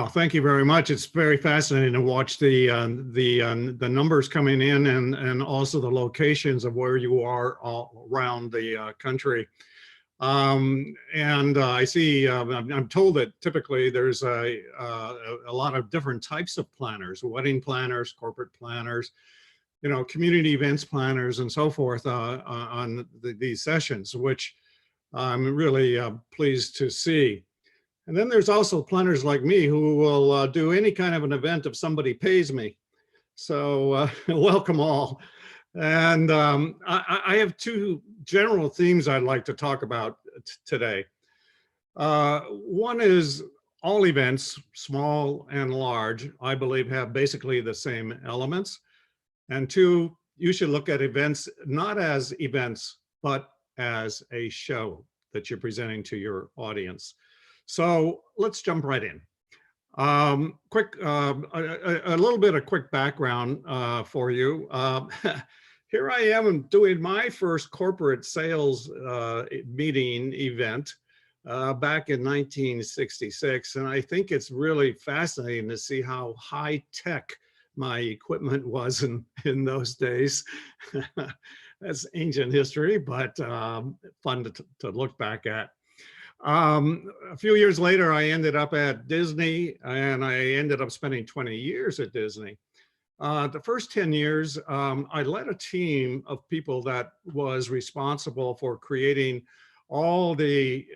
Oh, thank you very much. It's very fascinating to watch the numbers coming in and also the locations of where you are all around the country. And I see, I'm told that typically there's a lot of different types of planners, wedding planners, corporate planners, community events planners and so forth on these sessions, which I'm really pleased to see. And then there's also planners like me who will do any kind of an event if somebody pays me. So welcome all. And I have two general themes I'd like to talk about today. One is all events, small and large, I believe have basically the same elements. And two, you should look at events not as events, but as a show that you're presenting to your audience. So let's jump right in. A little bit of quick background for you. Here I am doing my first corporate sales meeting event back in 1966. And I think it's really fascinating to see how high tech my equipment was in those days. That's ancient history, but fun to look back at. A few years later, I ended up at Disney, and I ended up spending 20 years at Disney. The first 10 years, I led a team of people that was responsible for creating all the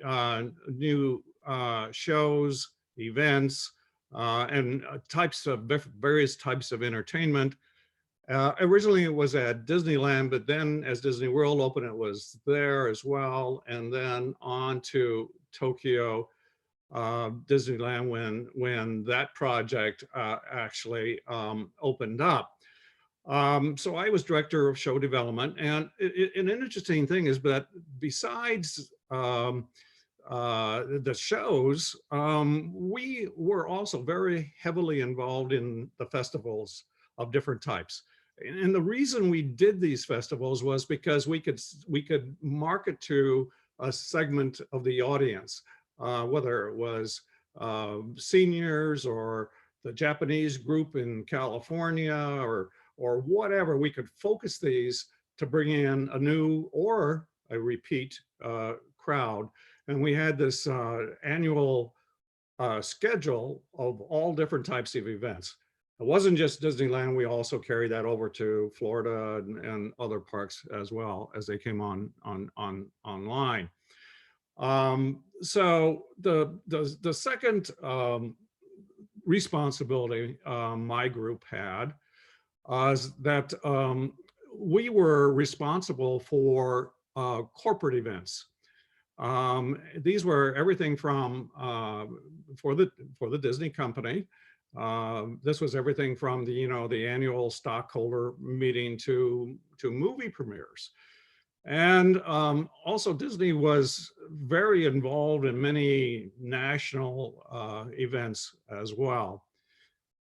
new shows, events, and various types of entertainment. Originally it was at Disneyland, but then as Disney World opened, it was there as well. And then on to Tokyo Disneyland when that project actually opened up. So I was director of show development. And an interesting thing is that besides the shows, we were also very heavily involved in the festivals of different types. And the reason we did these festivals was because we could market to a segment of the audience, whether it was seniors or the Japanese group in California or whatever. We could focus these to bring in a new or a repeat crowd. And we had this annual schedule of all different types of events. It wasn't just Disneyland. We also carried that over to Florida and other parks as well as they came online. So the second responsibility my group had was that we were responsible for corporate events. These were everything from for the Disney company. This was everything from the annual stockholder meeting to movie premieres. And also Disney was very involved in many national events as well.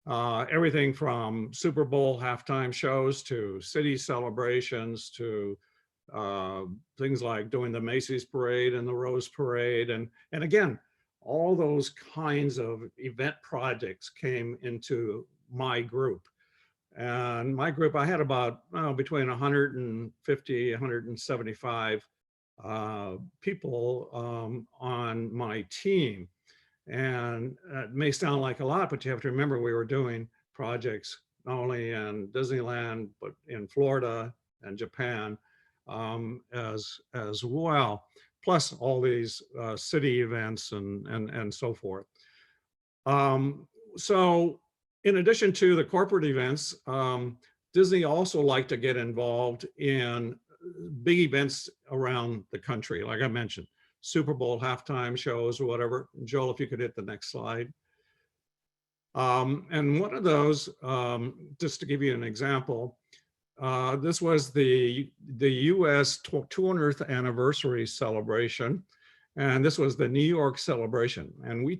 Everything from Super Bowl halftime shows to city celebrations to things like doing the Macy's Parade and the Rose Parade. And again, all those kinds of event projects came into my group. And my group, I had about between 150, 175 people on my team. And it may sound like a lot, but you have to remember we were doing projects not only in Disneyland, but in Florida and Japan as well, plus all these city events and so forth. So in addition to the corporate events, Disney also liked to get involved in big events around the country, like I mentioned, Super Bowl halftime shows or whatever. Joel, if you could hit the next slide. And one of those, just to give you an example, this was the US 200th anniversary celebration. And this was the New York celebration. And we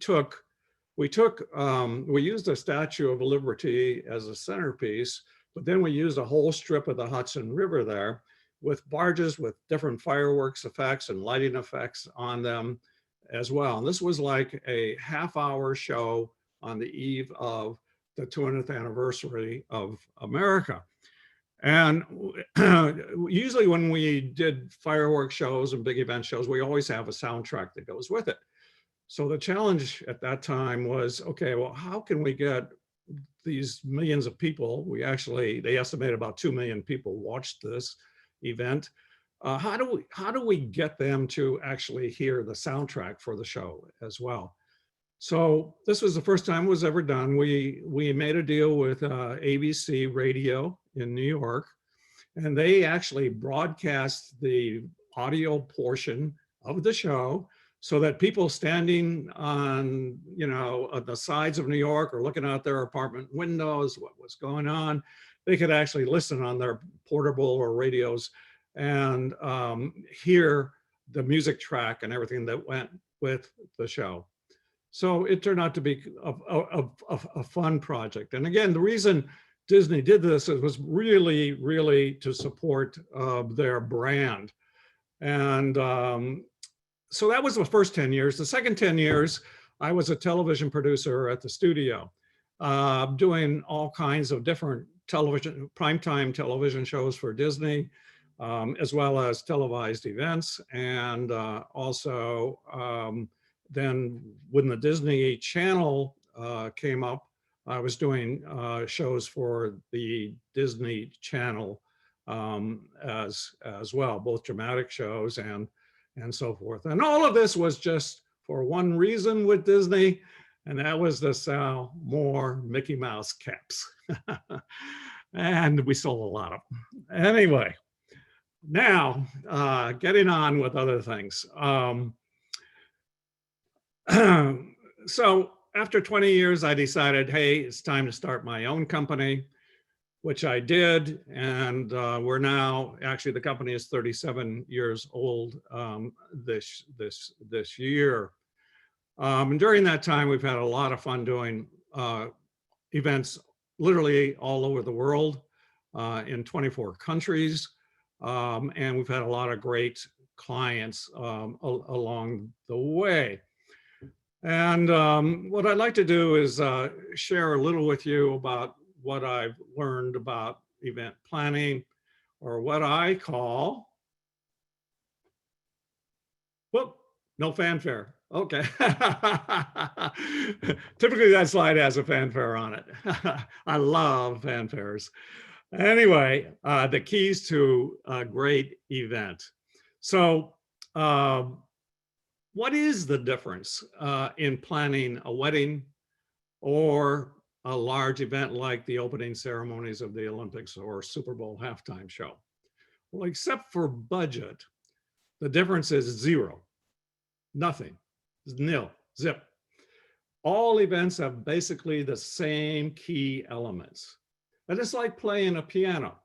used the Statue of Liberty as a centerpiece, but then we used a whole strip of the Hudson River there with barges with different fireworks effects and lighting effects on them as well. And this was like a half-hour show on the eve of the 200th anniversary of America. And usually when we did fireworks shows and big event shows, we always have a soundtrack that goes with it. So the challenge at that time was, okay, well, how can we get these millions of people? They estimate about 2 million people watched this event. How do we get them to actually hear the soundtrack for the show as well? So this was the first time it was ever done. We made a deal with ABC Radio in New York, and they actually broadcast the audio portion of the show so that people standing on, the sides of New York or looking out their apartment windows, what was going on, they could actually listen on their portable or radios and hear the music track and everything that went with the show. So it turned out to be a fun project. And again, the reason Disney did this, it was really, really to support their brand. And so that was the first 10 years. The second 10 years, I was a television producer at the studio, doing all kinds of different primetime television shows for Disney, as well as televised events. And also, then when the Disney Channel came up, I was doing shows for the Disney Channel as well, both dramatic shows and so forth. And all of this was just for one reason with Disney, and that was to sell more Mickey Mouse caps. And we sold a lot of them. Anyway, now getting on with other things. So after 20 years, I decided, hey, it's time to start my own company, which I did. And we're now, actually the company is 37 years old this year. And during that time, we've had a lot of fun doing events literally all over the world in 24 countries. And we've had a lot of great clients along the way. And what I'd like to do is share a little with you about what I've learned about event planning, or what I call, whoop, no fanfare. Okay. Typically that slide has a fanfare on it. I love fanfares. Anyway, the keys to a great event. So, what is the difference in planning a wedding or a large event like the opening ceremonies of the Olympics or Super Bowl halftime show? Well, except for budget, the difference is zero, nothing, nil, zip. All events have basically the same key elements. And it's like playing a piano.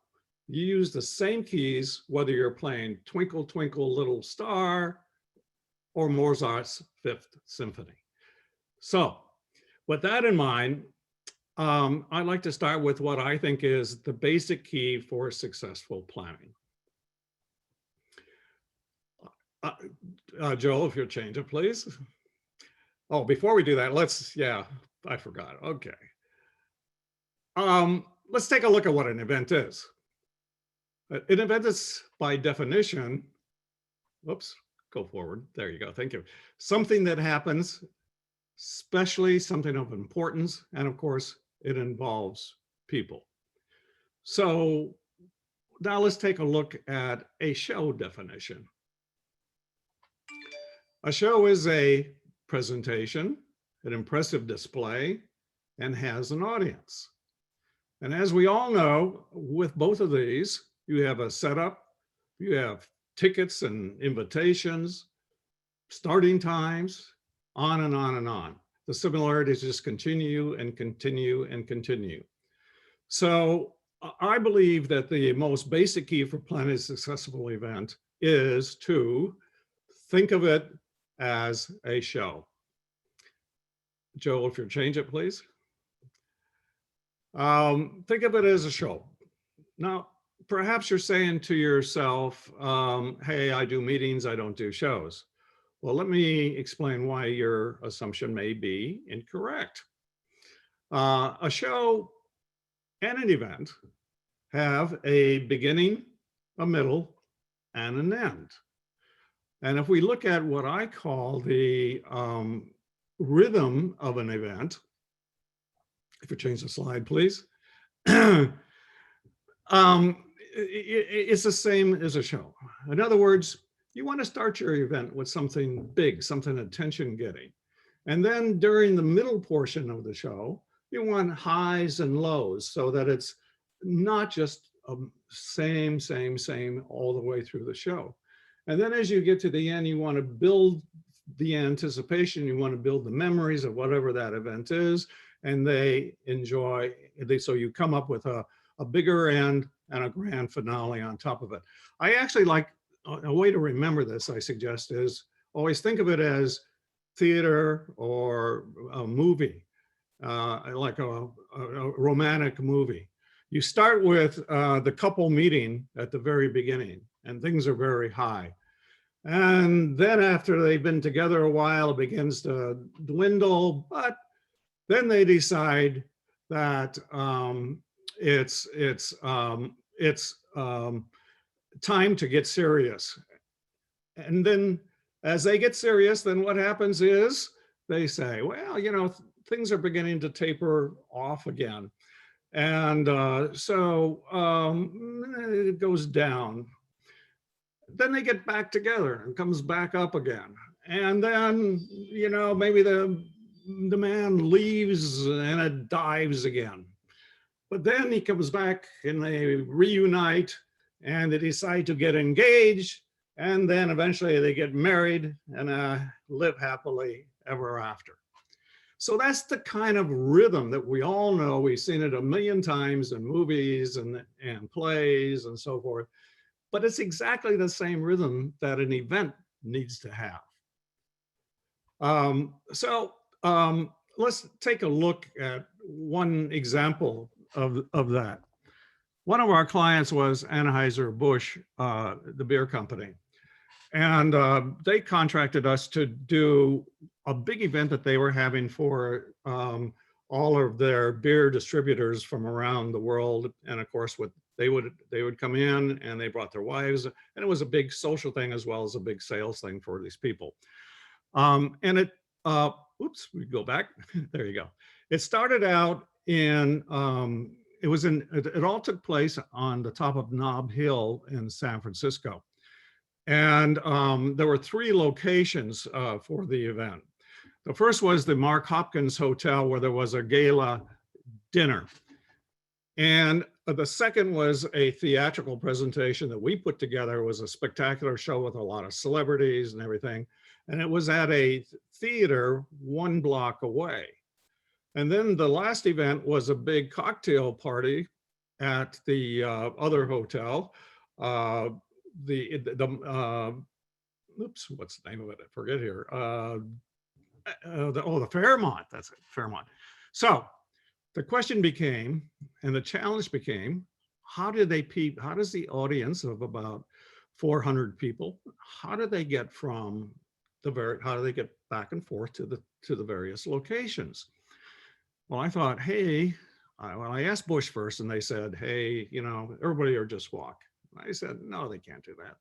You use the same keys, whether you're playing Twinkle, Twinkle, Little Star, or Mozart's Fifth Symphony. So with that in mind, I'd like to start with what I think is the basic key for successful planning. Joel, if you'll change it, please. Oh, before we do that, I forgot, okay. Let's take a look at what an event is. An event is, by definition, whoops, go forward. There you go. Thank you. Something that happens, especially something of importance, and of course, it involves people. So now let's take a look at a show definition. A show is a presentation, an impressive display, and has an audience. And as we all know, with both of these, you have a setup, you have tickets and invitations, starting times, on and on and on. The similarities just continue and continue and continue. So I believe that the most basic key for planning a successful event is to think of it as a show. Joel, if you'll change it, please. Think of it as a show. Now, perhaps you're saying to yourself, hey, I do meetings, I don't do shows. Well, let me explain why your assumption may be incorrect. A show and an event have a beginning, a middle, and an end. And if we look at what I call the rhythm of an event, if you change the slide, please, it's the same as a show. In other words, you want to start your event with something big, something attention getting. And then during the middle portion of the show, you want highs and lows so that it's not just same all the way through the show. And then as you get to the end, you want to build the anticipation, you want to build the memories of whatever that event is, and so you come up with a bigger end and a grand finale on top of it. I actually like, a way to remember this, I suggest, is always think of it as theater or a movie, like a romantic movie. You start with the couple meeting at the very beginning, and things are very high. And then after they've been together a while, it begins to dwindle, but then they decide that it's time to get serious. And then as they get serious, then what happens is they say, well, you know, things are beginning to taper off again. And so it goes down. Then they get back together and comes back up again. And then, you know, maybe the man leaves and it dives again. But then he comes back and they reunite and they decide to get engaged. And then eventually they get married and live happily ever after. So that's the kind of rhythm that we all know. We've seen it a million times in movies and plays and so forth. But it's exactly the same rhythm that an event needs to have. Let's take a look at one example of that. One of our clients was Anheuser-Busch, the beer company. And they contracted us to do a big event that they were having for all of their beer distributors from around the world. And of course, they would come in and they brought their wives, and it was a big social thing as well as a big sales thing for these people. Oops, we go back. There you go. It started out in, it all took place on the top of Nob Hill in San Francisco. And there were 3 locations for the event. The first was the Mark Hopkins Hotel, where there was a gala dinner. And the second was a theatrical presentation that we put together. It was a spectacular show with a lot of celebrities and everything. And it was at a theater 1 block away. And then the last event was a big cocktail party at the other hotel. Oops, what's the name of it? I forget here. The Fairmont, that's it, Fairmont. So the question became, and the challenge became, how does the audience of about 400 people, how do they get back and forth to the various locations? Well, I thought, hey, I asked Bush first, and they said, hey, you know, everybody or just walk. I said, no, they can't do that.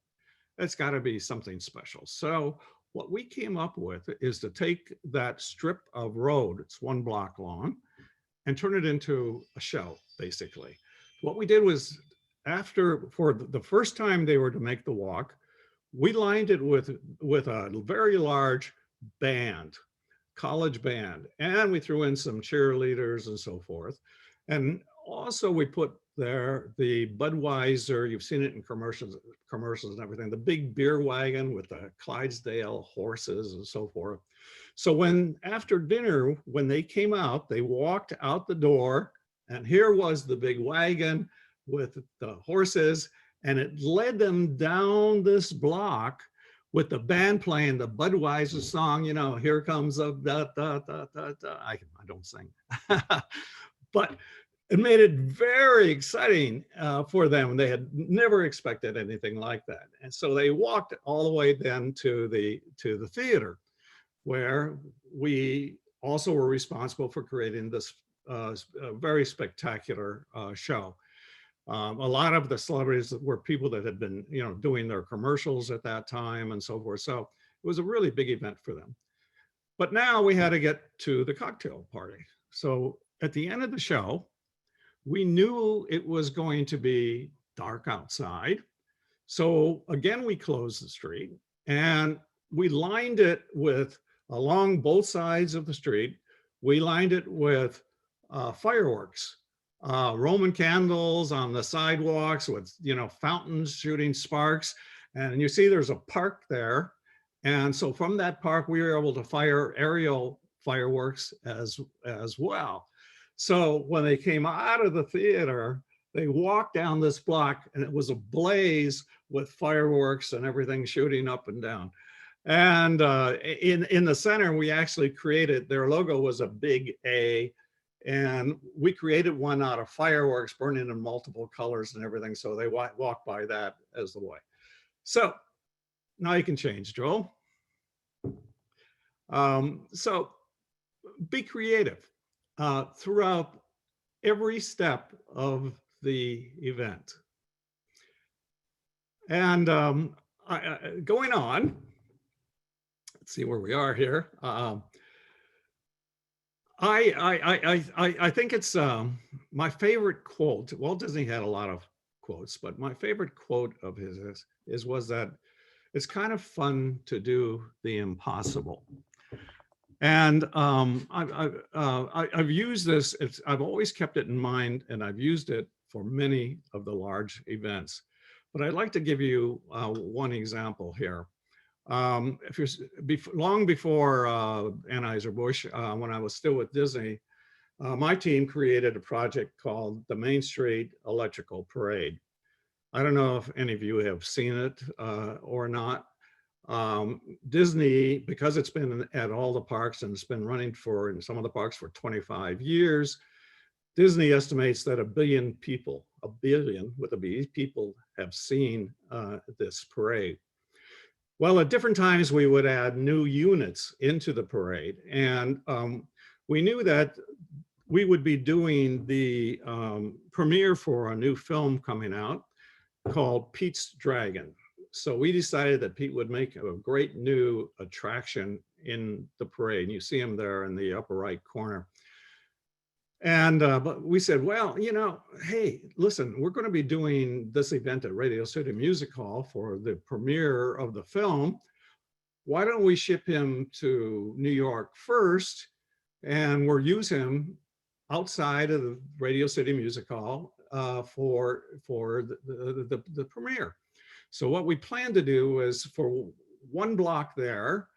It's got to be something special. So what we came up with is to take that strip of road, it's 1 block long, and turn it into a show, basically. What we did was, for the first time they were to make the walk, we lined it with a very large band, college band, and we threw in some cheerleaders and so forth. And also we put there the Budweiser, you've seen it in commercials and everything, the big beer wagon with the Clydesdale horses and so forth. So after dinner, when they came out, they walked out the door, and here was the big wagon with the horses, and it led them down this block with the band playing the Budweiser song, you know, here comes a da, da, da, da, da. I don't sing, but it made it very exciting for them. They had never expected anything like that. And so they walked all the way then to the theater, where we also were responsible for creating this a very spectacular show. A lot of the celebrities were people that had been, doing their commercials at that time and so forth. So it was a really big event for them. But now we had to get to the cocktail party. So at the end of the show, we knew it was going to be dark outside. So again, we closed the street and we lined it with, along both sides of the street, we lined it with fireworks, Roman candles on the sidewalks with, fountains shooting sparks. And you see there's a park there. And so from that park, we were able to fire aerial fireworks as well. So when they came out of the theater, they walked down this block and it was ablaze with fireworks and everything shooting up and down. And in the center, we actually created, their logo was a big A, and we created one out of fireworks burning in multiple colors and everything. So they walked by that as the way. So now you can change, Joel. So be creative throughout every step of the event. And going on, let's see where we are here. I think it's my favorite quote. Walt Disney had a lot of quotes, but my favorite quote of his was that it's kind of fun to do the impossible. And I've used this. I've always kept it in mind, and I've used it for many of the large events. But I'd like to give you one example here. If you're long before Anheuser-Busch, when I was still with Disney, my team created a project called the Main Street Electrical Parade. I don't know if any of you have seen it or not. Disney, because it's been at all the parks and it's been running in some of the parks for 25 years, Disney estimates that 1 billion people, 1 billion with a B, people have seen this parade. Well, at different times we would add new units into the parade, and we knew that we would be doing the premiere for a new film coming out called Pete's Dragon. So we decided that Pete would make a great new attraction in the parade. You see him there in the upper right corner. And but we said, well, hey, listen, we're going to be doing this event at Radio City Music Hall for the premiere of the film. Why don't we ship him to New York first, and we'll use him outside of the Radio City Music Hall for the premiere. So what we planned to do is for one block there,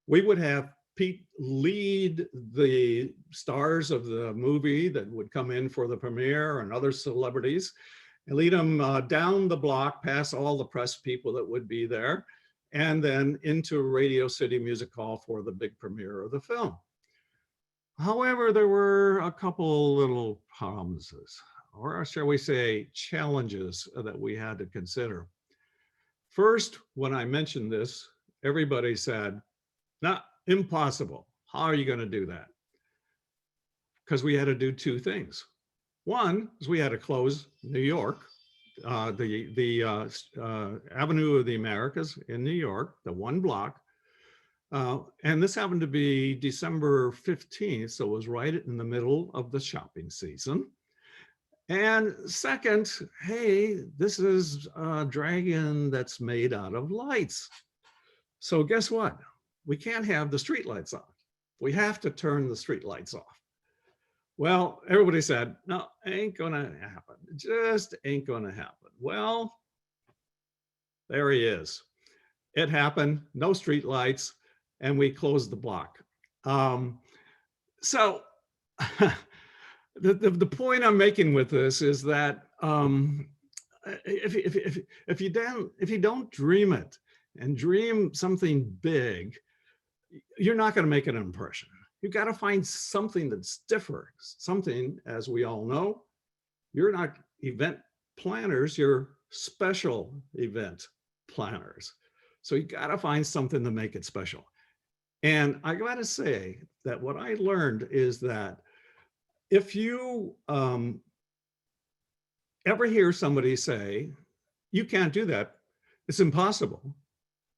we would have Pete lead the stars of the movie that would come in for the premiere and other celebrities, and lead them down the block past all the press people that would be there, and then into Radio City Music Hall for the big premiere of the film. However, there were a couple little problems, or shall we say challenges, that we had to consider. First, when I mentioned this, everybody said, "No, impossible. How are you going to do that?" Because we had to do two things. One is we had to close New York, the Avenue of the Americas in New York, the one block. And this happened to be December 15th, so it was right in the middle of the shopping season. And second, hey, this is a dragon that's made out of lights. So guess what? We can't have the street lights on. We have to turn the street lights off. Well, everybody said, no, ain't gonna happen. It just ain't gonna happen. Well, there he is. It happened, no street lights, and we closed the block. So the point I'm making with this is that if you don't dream it and dream something big, you're not going to make an impression. You've got to find something that's different. Something, as we all know, you're not event planners, you're special event planners. So you got to find something to make it special. And I got to say that what I learned is that if you ever hear somebody say, you can't do that, it's impossible,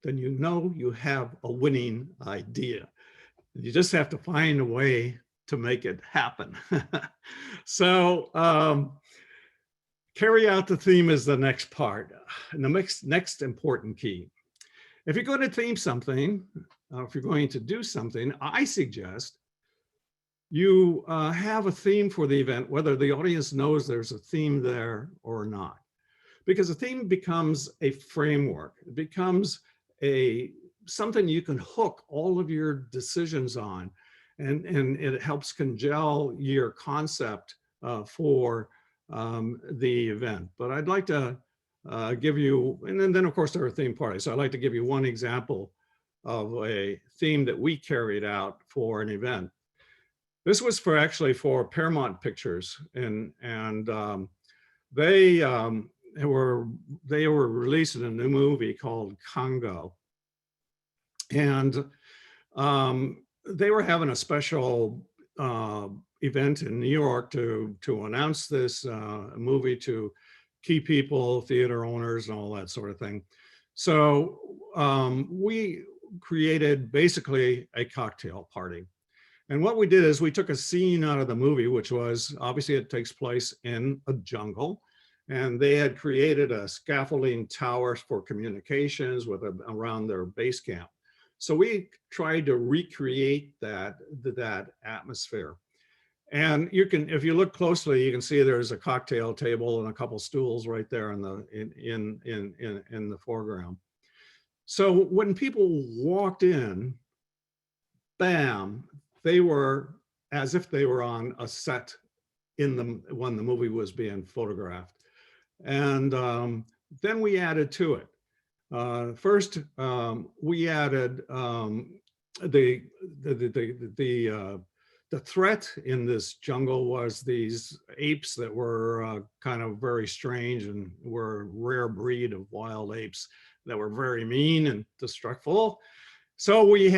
then you know you have a winning idea. You just have to find a way to make it happen. So carry out the theme is the next part, and the next important key. If you're going to theme something, if you're going to do something, I suggest you have a theme for the event, whether the audience knows there's a theme there or not. Because the theme becomes a framework. It becomes something you can hook all of your decisions on, and it helps congeal your concept for the event. But I'd like to give you, and then of course there are theme parties. So I'd like to give you one example of a theme that we carried out for an event. This was actually for Paramount Pictures, and they were releasing a new movie called Congo, and they were having a special event in New York to announce this movie to key people, theater owners, and all that sort of thing. So we created basically a cocktail party. And what we did is we took a scene out of the movie, which was, obviously it takes place in a jungle, and they had created a scaffolding tower for communications around their base camp. So we tried to recreate that atmosphere. And you can, if you look closely, you can see there's a cocktail table and a couple stools right there in the foreground. So when people walked in, bam, they were as if they were on a set when the movie was being photographed. And then we added to it. First, we added the threat in this jungle was these apes that were kind of very strange and were a rare breed of wild apes that were very mean and destructive. So we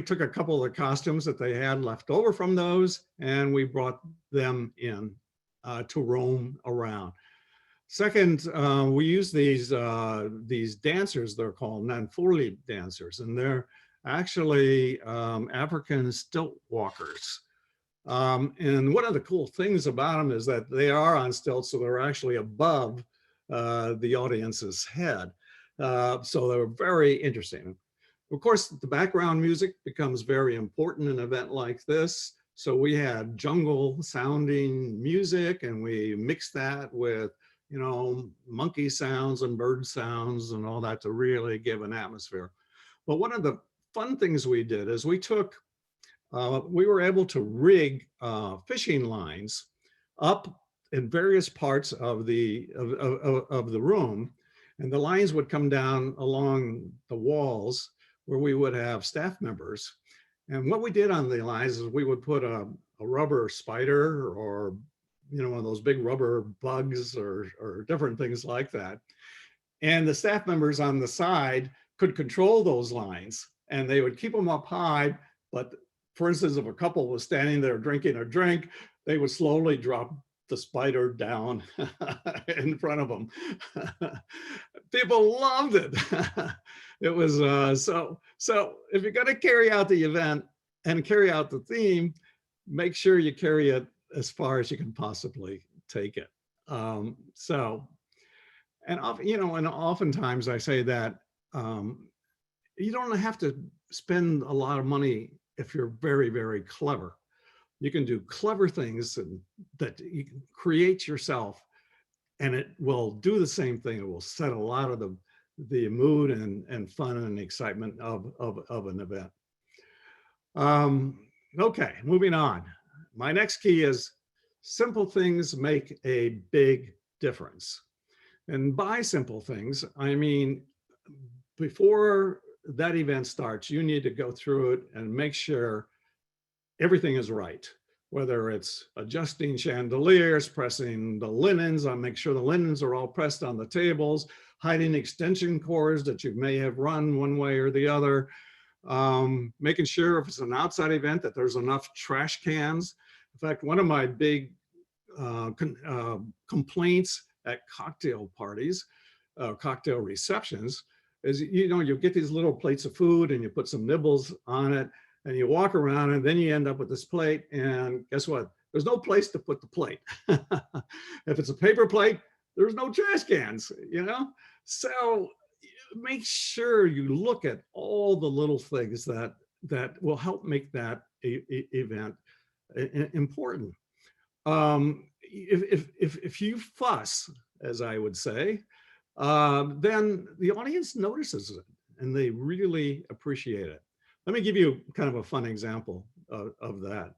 took a couple of the costumes that they had left over from those, and we brought them in to roam around. Second, we used these dancers. They're called Nanfurli dancers, and they're actually African stilt walkers. And one of the cool things about them is that they are on stilts, so they're actually above the audience's head. So they're very interesting. Of course, the background music becomes very important in an event like this. So we had jungle sounding music, and we mixed that with, you know, monkey sounds and bird sounds and all that to really give an atmosphere. But one of the fun things we did is we were able to rig fishing lines up in various parts of the room, and the lines would come down along the walls where we would have staff members. And what we did on the lines is we would put a rubber spider, or, you know, one of those big rubber bugs or different things like that. And the staff members on the side could control those lines, and they would keep them up high. But for instance, if a couple was standing there drinking a drink, they would slowly drop the spider down in front of them. People loved it. It was so if you're going to carry out the event and carry out the theme, make sure you carry it as far as you can possibly take it. And oftentimes I say that you don't have to spend a lot of money if you're very, very clever. You can do clever things that you can create yourself, and it will do the same thing. It will set a lot of the mood and fun and excitement of an event. Okay, moving on. My next key is simple things make a big difference. And by simple things, I mean, before that event starts, you need to go through it and make sure everything is right. Whether it's adjusting chandeliers, pressing the linens, make sure the linens are all pressed on the tables, hiding extension cords that you may have run one way or the other, making sure if it's an outside event that there's enough trash cans. In fact, one of my big complaints at cocktail parties, cocktail receptions, is, you know, you get these little plates of food and you put some nibbles on it and you walk around and then you end up with this plate, and guess what? There's no place to put the plate. If it's a paper plate, there's no trash cans, you know? So make sure you look at all the little things that will help make that event important. If you fuss, as I would say, then the audience notices it and they really appreciate it. Let me give you kind of a fun example of that.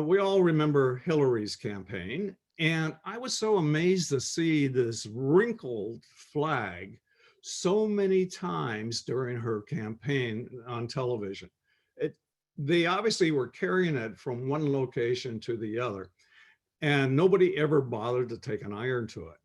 We all remember Hillary's campaign, and I was so amazed to see this wrinkled flag so many times during her campaign on television. They obviously were carrying it from one location to the other, and nobody ever bothered to take an iron to it.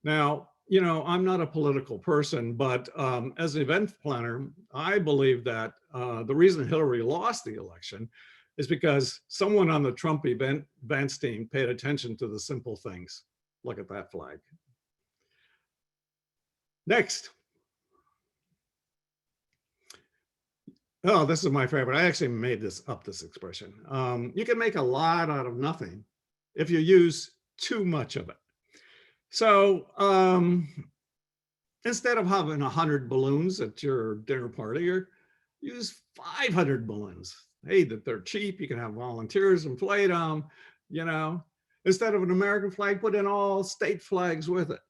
Now, you know, I'm not a political person, but as an event planner, I believe that the reason Hillary lost the election is because someone on the Trump events team paid attention to the simple things. Look at that flag. Next. Oh, this is my favorite. I actually made this expression. You can make a lot out of nothing if you use too much of it. So instead of having 100 balloons at your dinner party, or use 500 balloons. Hey, that they're cheap. You can have volunteers inflate them, you know. Instead of an American flag, put in all state flags with it.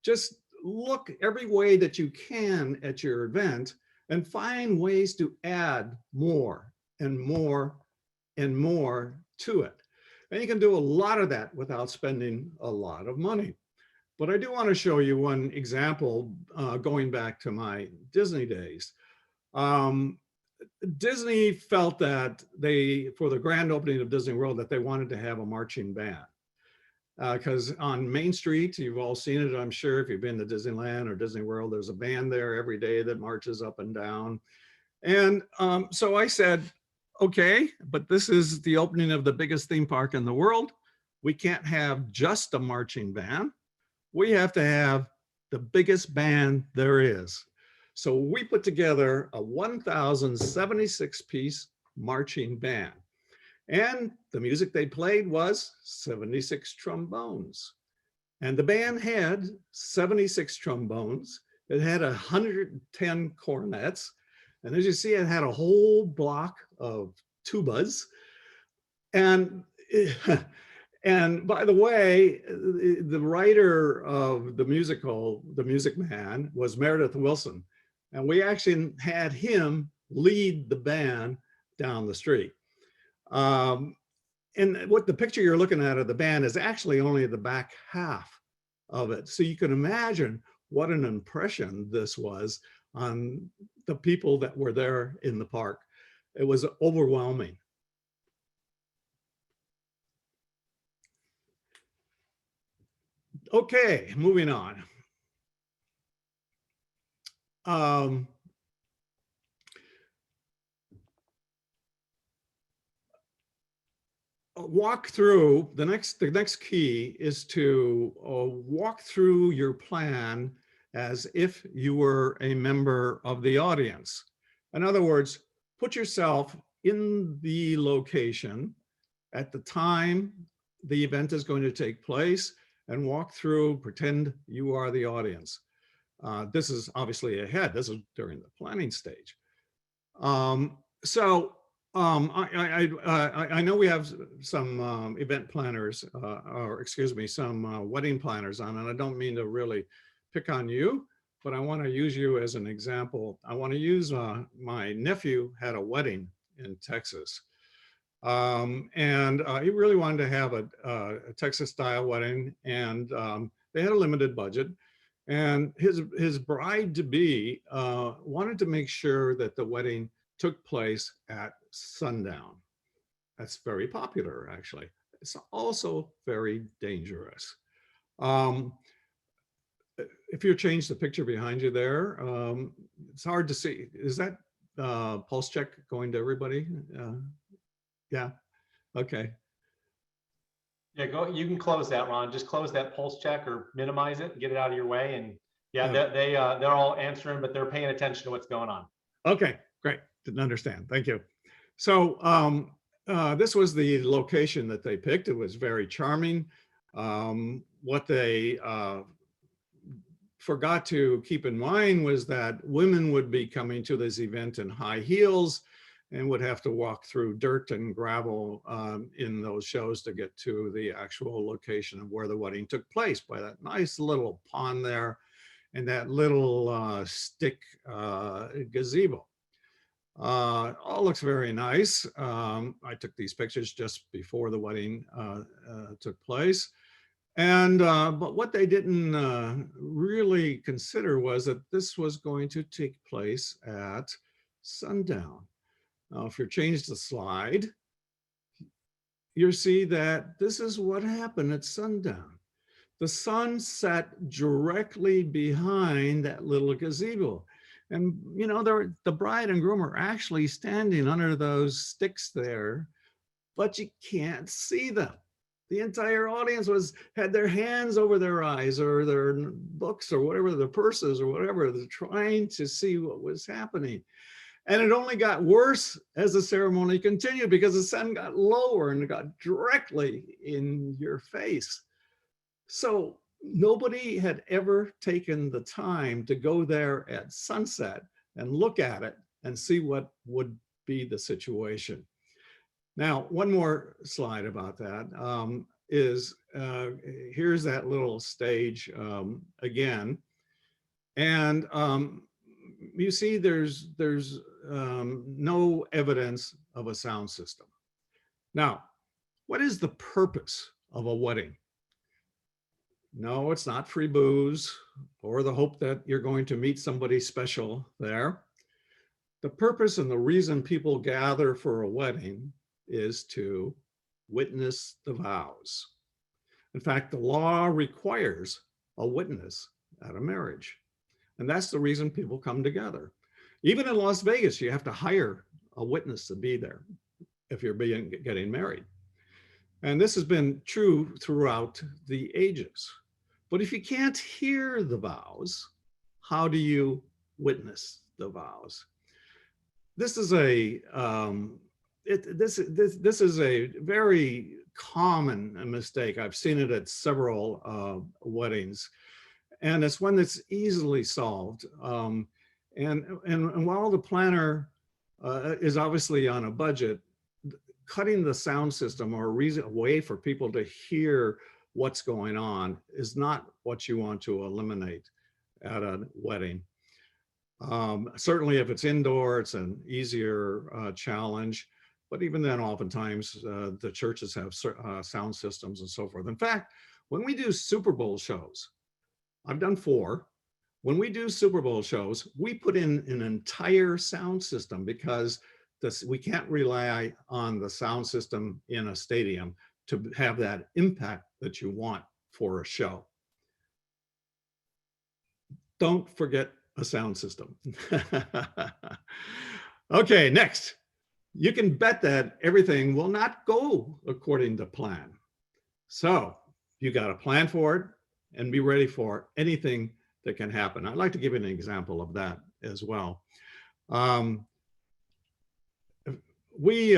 Just look every way that you can at your event and find ways to add more and more and more to it. And you can do a lot of that without spending a lot of money. But I do want to show you one example going back to my Disney days. Disney felt that for the grand opening of Disney World, that they wanted to have a marching band. Because on Main Street, you've all seen it, I'm sure, if you've been to Disneyland or Disney World, there's a band there every day that marches up and down. And so I said, okay, but this is the opening of the biggest theme park in the world. We can't have just a marching band. We have to have the biggest band there is. So we put together a 1,076-piece marching band. And the music they played was 76 trombones. And the band had 76 trombones. It had 110 cornets. And as you see, it had a whole block of tubas. And by the way, the writer of the musical, The Music Man, was Meredith Willson. And we actually had him lead the band down the street. And what the picture you're looking at of the band is actually only the back half of it. So you can imagine what an impression this was on the people that were there in the park. It was overwhelming. Okay, moving on. Walk through, the next key is to walk through your plan as if you were a member of the audience. In other words, put yourself in the location at the time the event is going to take place and walk through, pretend you are the audience. This is obviously ahead. This is during the planning stage. I know we have some event planners, or excuse me, some wedding planners on, and I don't mean to really pick on you, but I want to use you as an example. I want to use my nephew had a wedding in Texas. He really wanted to have a Texas style wedding, and they had a limited budget. And his bride-to-be wanted to make sure that the wedding took place at sundown. That's very popular, actually. It's also very dangerous. If you change the picture behind you there, it's hard to see. Is that pulse check going to everybody? Yeah, okay. Yeah, go. You can close that, Ron. Just close that pulse check or minimize it and get it out of your way. And yeah, they're all answering, but they're paying attention to what's going on. Okay, great. Didn't understand. Thank you. So this was the location that they picked. It was very charming. What they forgot to keep in mind was that women would be coming to this event in high heels and would have to walk through dirt and gravel in those shows to get to the actual location of where the wedding took place, by that nice little pond there and that little stick gazebo. All looks very nice. I took these pictures just before the wedding took place. And but what they didn't really consider was that this was going to take place at sundown. Now, if you change the slide, you see that this is what happened at sundown. The sun set directly behind that little gazebo. And, you know, the bride and groom are actually standing under those sticks there, but you can't see them. The entire audience had their hands over their eyes or their books or whatever, their purses or whatever. They're trying to see what was happening. And it only got worse as the ceremony continued because the sun got lower and it got directly in your face. So nobody had ever taken the time to go there at sunset and look at it and see what would be the situation. Now, one more slide about that is here's that little stage again. And you see there's no evidence of a sound system. Now, what is the purpose of a wedding? No, it's not free booze or the hope that you're going to meet somebody special there. The purpose and the reason people gather for a wedding is to witness the vows. In fact, the law requires a witness at a marriage. And that's the reason people come together. Even in Las Vegas, you have to hire a witness to be there if you're getting married. And this has been true throughout the ages. But if you can't hear the vows, how do you witness the vows? This is a this is a very common mistake. I've seen it at several weddings, and it's one that's easily solved. And while the planner is obviously on a budget, cutting the sound system or a way for people to hear what's going on is not what you want to eliminate at a wedding. Certainly if it's indoor, it's an easier challenge, but even then oftentimes the churches have sound systems and so forth. In fact, when we do Super Bowl shows, I've done 4. When we do Super Bowl shows, we put in an entire sound system because we can't rely on the sound system in a stadium to have that impact that you want for a show. Don't forget a sound system. Okay, next. You can bet that everything will not go according to plan. So you got to plan for it and be ready for anything that can happen. I'd like to give you an example of that as well. We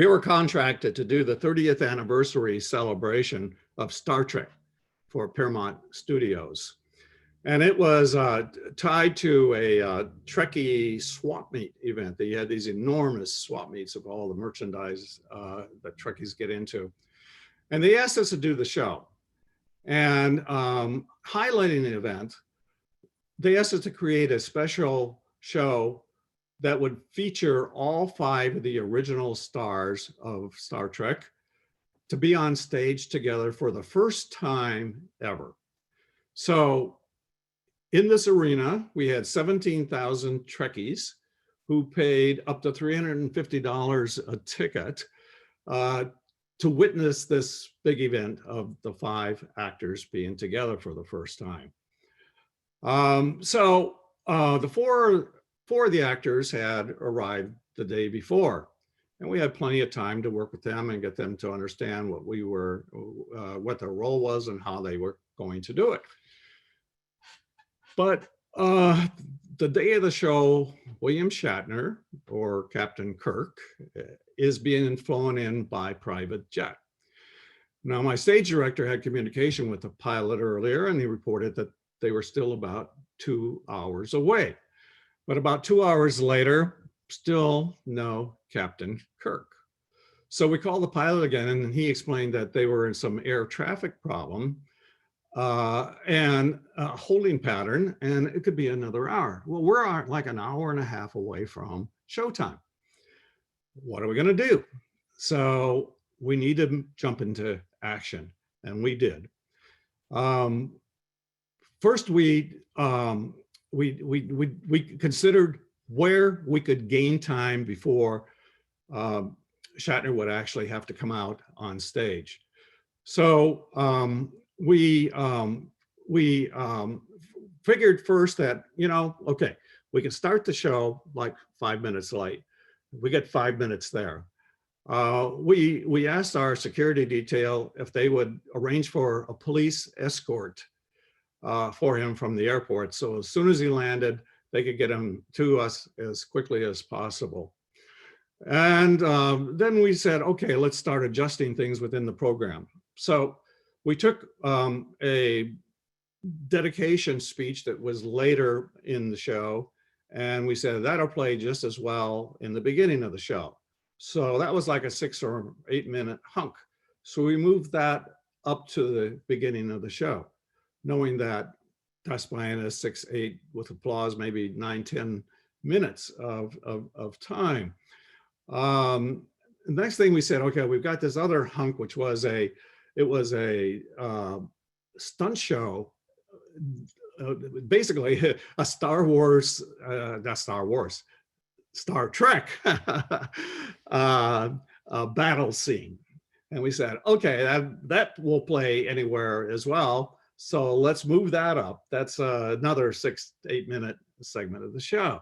were contracted to do the 30th anniversary celebration of Star Trek for Paramount Studios. And it was tied to a Trekkie swap meet event. They had these enormous swap meets of all the merchandise that Trekkies get into. And they asked us to do the show. And highlighting the event, they asked us to create a special show that would feature all 5 of the original stars of Star Trek to be on stage together for the first time ever. So in this arena, we had 17,000 Trekkies who paid up to $350 a ticket to witness this big event of the 5 actors being together for the first time. The four of the actors had arrived the day before. And we had plenty of time to work with them and get them to understand what we were, what their role was and how they were going to do it. But the day of the show, William Shatner, or Captain Kirk, is being flown in by private jet. Now, my stage director had communication with the pilot earlier, and he reported that they were still about 2 hours away. But about 2 hours later, still no Captain Kirk. So we called the pilot again, and he explained that they were in some air traffic problem and a holding pattern, and it could be another hour. Well, we're like an hour and a half away from showtime. What are we going to do? So we need to jump into action, and we did. First, we considered where we could gain time before Shatner would actually have to come out on stage. So we figured first that, okay, we can start the show like 5 minutes late. We get 5 minutes there. We asked our security detail if they would arrange for a police escort for him from the airport. So as soon as he landed, they could get him to us as quickly as possible. And then we said, okay, let's start adjusting things within the program. So we took a dedication speech that was later in the show, and we said that'll play just as well in the beginning of the show. So that was like a 6 or 8 minute hunk. So we moved that up to the beginning of the show, knowing that that's playing a 6, 8 with applause, maybe 9, 10 minutes of time. The next thing we said, okay, we've got this other hunk, which was a stunt show, basically a Star Trek battle scene. And we said, okay, that will play anywhere as well. So let's move that up. That's another 6 to 8 minute segment of the show.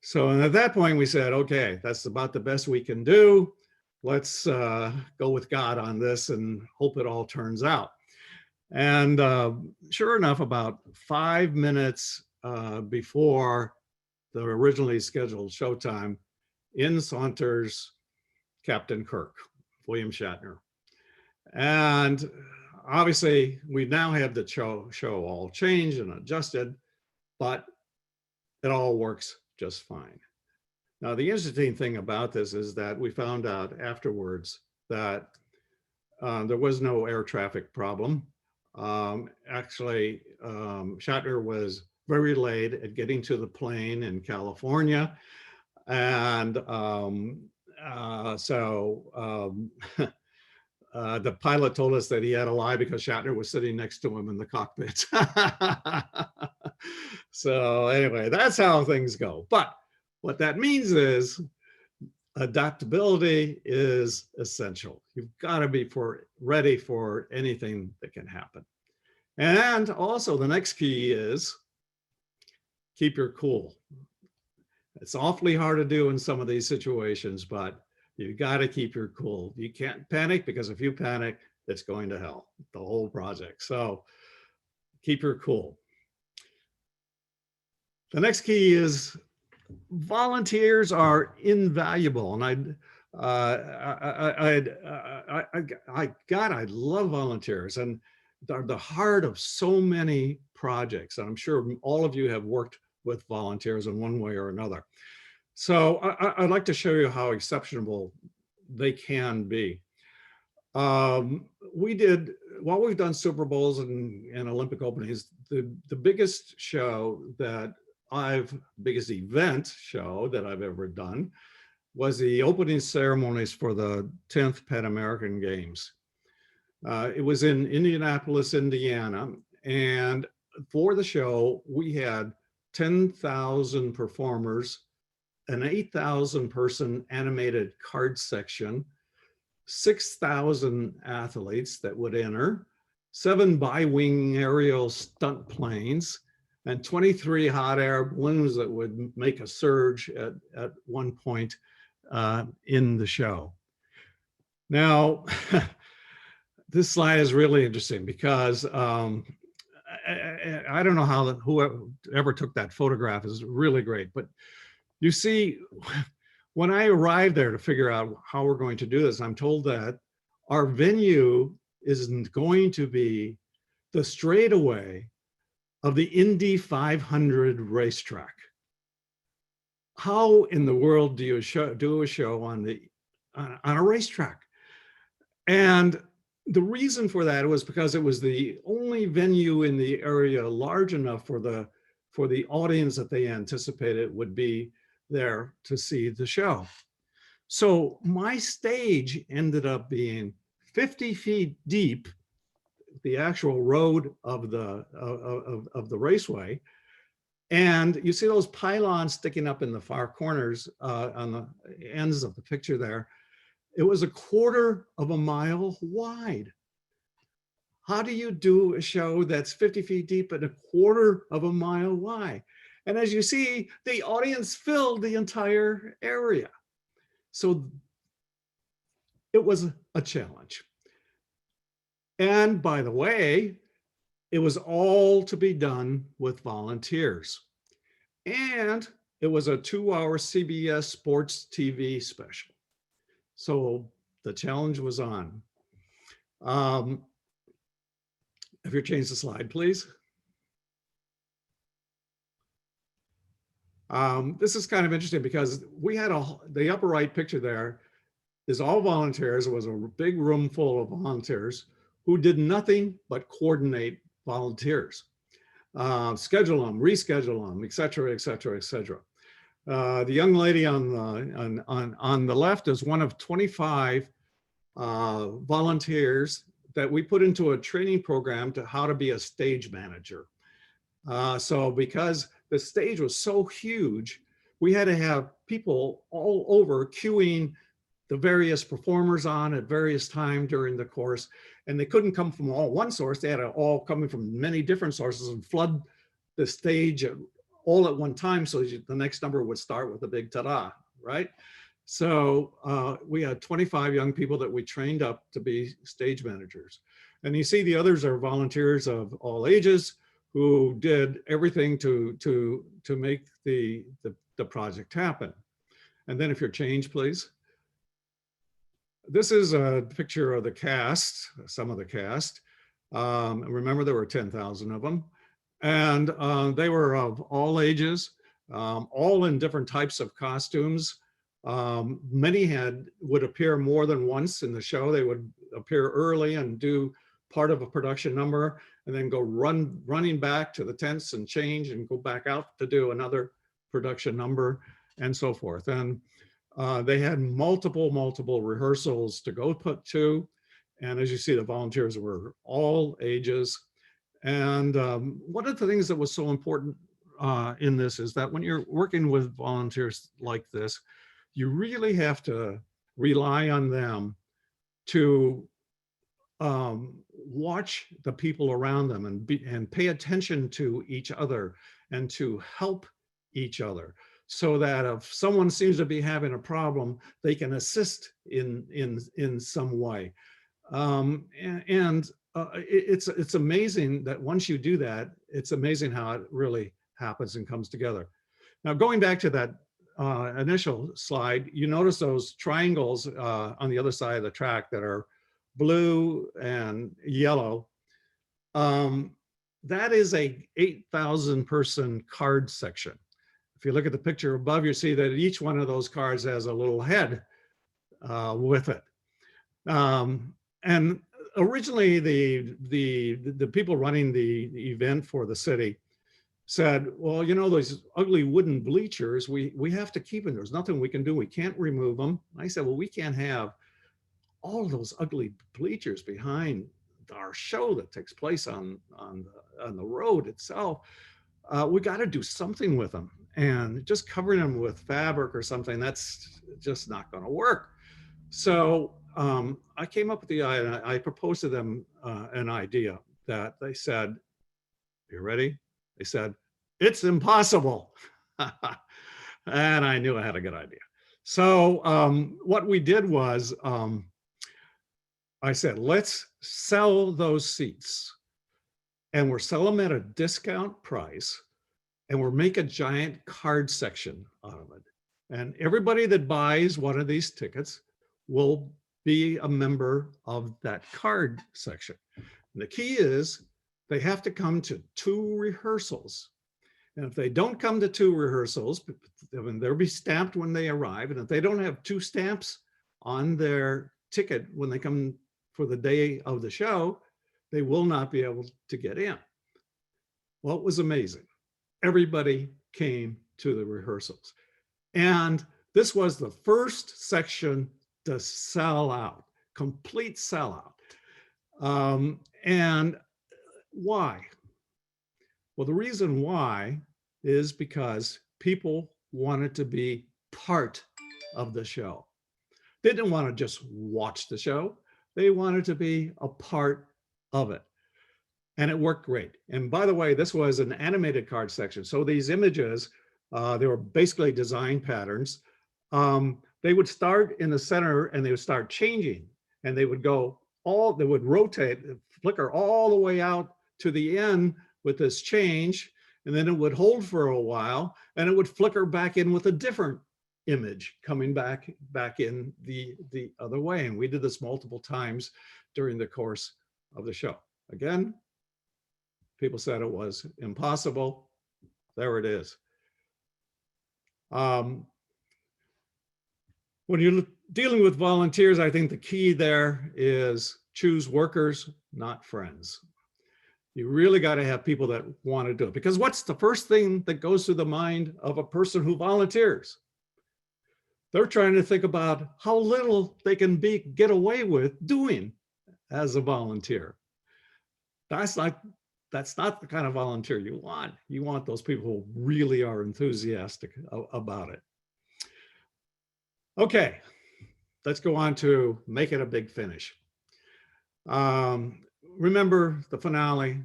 So at that point we said, okay, that's about the best we can do. Let's go with God on this and hope it all turns out. And sure enough, about 5 minutes before the originally scheduled showtime, in saunters Captain Kirk, William Shatner. And obviously we now have the show all changed and adjusted, but it all works just fine. Now, the interesting thing about this is that we found out afterwards that there was no air traffic problem. Actually, Shatner was very late at getting to the plane in California. And the pilot told us that he had to lie because Shatner was sitting next to him in the cockpit. So anyway, that's how things go. But what that means is adaptability is essential. You've got to be ready for anything that can happen. And also the next key is keep your cool. It's awfully hard to do in some of these situations, but you got to keep your cool. You can't panic, because if you panic, it's going to hell, the whole project. So keep your cool. The next key is volunteers are invaluable. And I love volunteers, and they're the heart of so many projects. And I'm sure all of you have worked with volunteers in one way or another. So I'd like to show you how exceptional they can be. We've done Super Bowls and Olympic openings, the biggest event show that I've ever done was the opening ceremonies for the 10th Pan American Games. It was in Indianapolis, Indiana. And for the show, we had 10,000 performers, an 8,000 person animated card section, 6,000 athletes that would enter, 7 bi-wing aerial stunt planes, and 23 hot air balloons that would make a surge at one point in the show. Now, this slide is really interesting because I don't know how whoever took that photograph is really great, but you see, when I arrived there to figure out how we're going to do this, I'm told that our venue is going to be the straightaway of the Indy 500 racetrack. How in the world do you do a show on a racetrack? And the reason for that was because it was the only venue in the area large enough for the audience that they anticipated would be there to see the show. So my stage ended up being 50 feet deep, the actual road of the raceway. And you see those pylons sticking up in the far corners on the ends of the picture there. It was 1/4 of a mile wide. How do you do a show that's 50 feet deep and 1/4 of a mile wide? And as you see, the audience filled the entire area. So it was a challenge. And by the way, it was all to be done with volunteers. And it was a 2-hour CBS Sports TV special. So the challenge was on. If you change the slide, please. This is kind of interesting because we had the upper right picture there is all volunteers. It was a big room full of volunteers who did nothing but coordinate volunteers, schedule them, reschedule them, et cetera, et cetera, et cetera. The young lady on the left is one of 25 volunteers that we put into a training program to how to be a stage manager. So because the stage was so huge, we had to have people all over queuing the various performers on at various times during the course. And they couldn't come from one source. They had to all coming from many different sources and flood the stage all at one time. So the next number would start with a big ta-da, right? So we had 25 young people that we trained up to be stage managers. And you see the others are volunteers of all ages who did everything to make the project happen. And then if you're changed, please. This is a picture of the cast, some of the cast. Remember, there were 10,000 of them. And they were of all ages, all in different types of costumes. Many would appear more than once in the show. They would appear early and do part of a production number and then go running back to the tents and change and go back out to do another production number and so forth. And they had multiple rehearsals to go put to. And as you see, the volunteers were all ages. And one of the things that was so important in this is that when you're working with volunteers like this, you really have to rely on them to watch the people around them and pay attention to each other and to help each other, so that if someone seems to be having a problem, they can assist in some way. It's amazing that once you do that, it's amazing how it really happens and comes together. Now, going back to that initial slide, you notice those triangles on the other side of the track that are blue and yellow. That is a 8,000 person card section. If you look at the picture above, you see that each one of those cards has a little head with it. And originally, the people running the event for the city said, well, you know, those ugly wooden bleachers, we have to keep them. There's nothing we can do. We can't remove them. I said, well, we can't have all those ugly bleachers behind our show that takes place on the road itself. We got to do something with them. And just covering them with fabric or something, that's just not going to work. So I came up with the idea. I proposed to them an idea that they said, you ready? They said, it's impossible. And I knew I had a good idea. So what we did was, I said, let's sell those seats, and we'll sell them at a discount price, and we'll make a giant card section out of it. And everybody that buys one of these tickets will be a member of that card section. And the key is they have to come to 2 rehearsals. And if they don't come to 2 rehearsals, they'll be stamped when they arrive. And if they don't have 2 stamps on their ticket when they come for the day of the show, they will not be able to get in. Well, it was amazing. Everybody came to the rehearsals. And this was the first section to sell out, complete sellout. And why? Well, the reason why is because people wanted to be part of the show. They didn't want to just watch the show. They wanted to be a part of it. And it worked great. And by the way, this was an animated card section. So these images, they were basically design patterns. They would start in the center and they would start changing, and they would go they would rotate, flicker all the way out to the end with this change. And then it would hold for a while, and it would flicker back in with a different image coming back in the other way. And we did this multiple times during the course of the show. Again, people said it was impossible. There it is. When you're dealing with volunteers, I think the key there is choose workers, not friends. You really got to have people that want to do it, because what's the first thing that goes through the mind of a person who volunteers? They're trying to think about how little they can get away with doing as a volunteer. That's not the kind of volunteer you want. You want those people who really are enthusiastic about it. Okay, let's go on to make it a big finish. Remember the finale.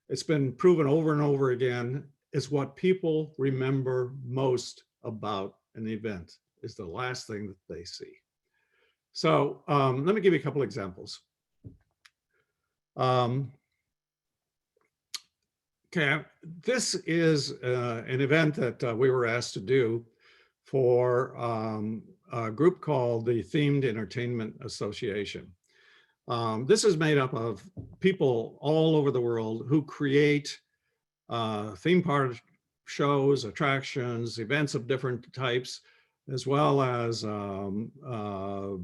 It's been proven over and over again, is what people remember most about an event is the last thing that they see. So let me give you a couple examples. Okay, this is an event that we were asked to do for a group called the Themed Entertainment Association. This is made up of people all over the world who create theme park shows, attractions, events of different types, as well as all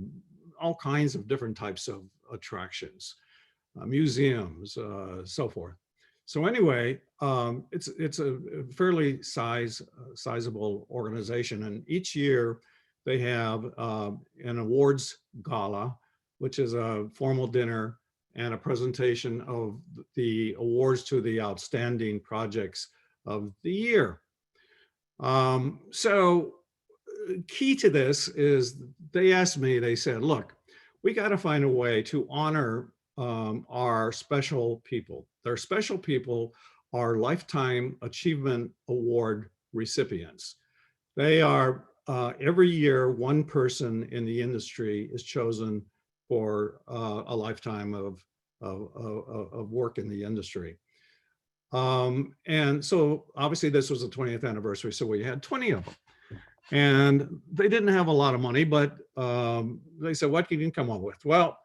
kinds of different types of attractions, museums, so forth. So anyway, it's a fairly sizable organization, and each year they have an awards gala, which is a formal dinner and a presentation of the awards to the outstanding projects of the year. So key to this is they asked me, they said, look, we got to find a way to honor our special people. Their special people are Lifetime Achievement Award recipients. They are, every year, one person in the industry is chosen for a lifetime of work in the industry. And so obviously this was the 20th anniversary, so we had 20 of them. And they didn't have a lot of money, but they said, what can you come up with? Well,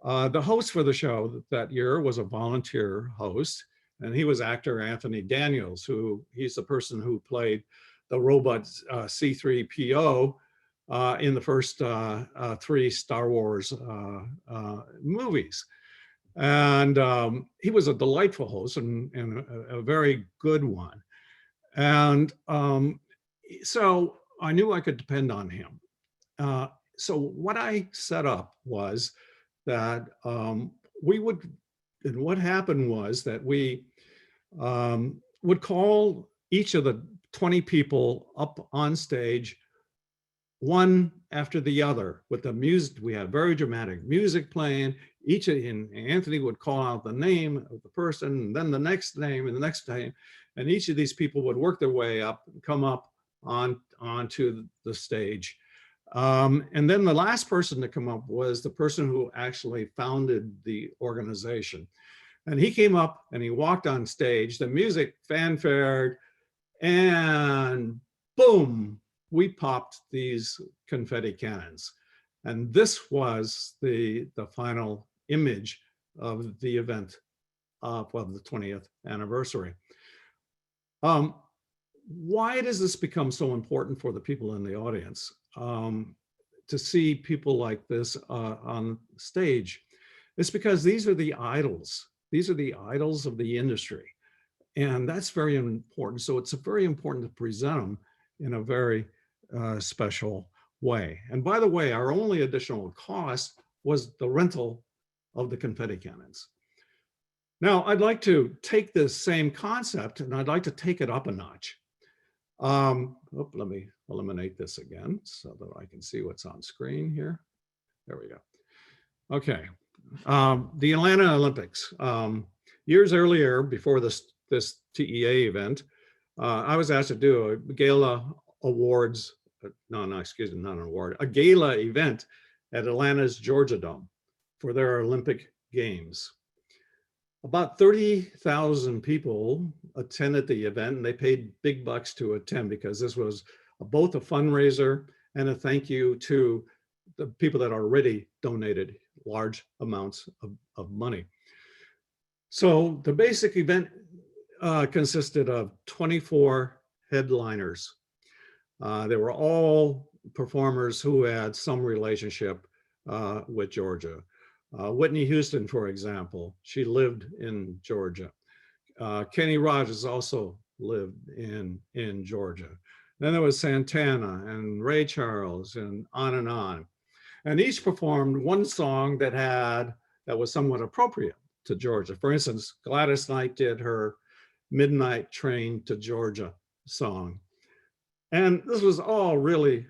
the host for the show that year was a volunteer host, and he was actor Anthony Daniels, he's the person who played the robot C-3PO in the first 3 Star Wars movies. And he was a delightful host and a very good one. And so I knew I could depend on him. So what I set up was that what happened was that we would call each of the 20 people up on stage, one after the other, with the music. We had very dramatic music playing. And Anthony would call out the name of the person, and then the next name and the next name. And each of these people would work their way up and come up onto the stage. And then the last person to come up was the person who actually founded the organization. And he came up and he walked on stage, the music fanfared, and boom, we popped these confetti cannons. And this was the final image of the event of the 20th anniversary. Why does this become so important for the people in the audience to see people like this on stage? It's because these are the idols. These are the idols of the industry. And that's very important. So it's very important to present them in a very special way. And by the way, our only additional cost was the rental of the confetti cannons. Now, I'd like to take this same concept and I'd like to take it up a notch. Let me eliminate this again so that I can see what's on screen here. There we go. Okay. The Atlanta Olympics. Years earlier, before this TEA event, I was asked to do a gala awards, excuse me, not an award, a gala event at Atlanta's Georgia Dome for their Olympic Games. About 30,000 people attended the event, and they paid big bucks to attend because this was both a fundraiser and a thank you to the people that already donated large amounts of money. So the basic event consisted of 24 headliners. They were all performers who had some relationship with Georgia. Whitney Houston, for example, she lived in Georgia. Kenny Rogers also lived in Georgia. Then there was Santana and Ray Charles and on. And each performed one song that was somewhat appropriate to Georgia. For instance, Gladys Knight did her Midnight Train to Georgia song. And this was all really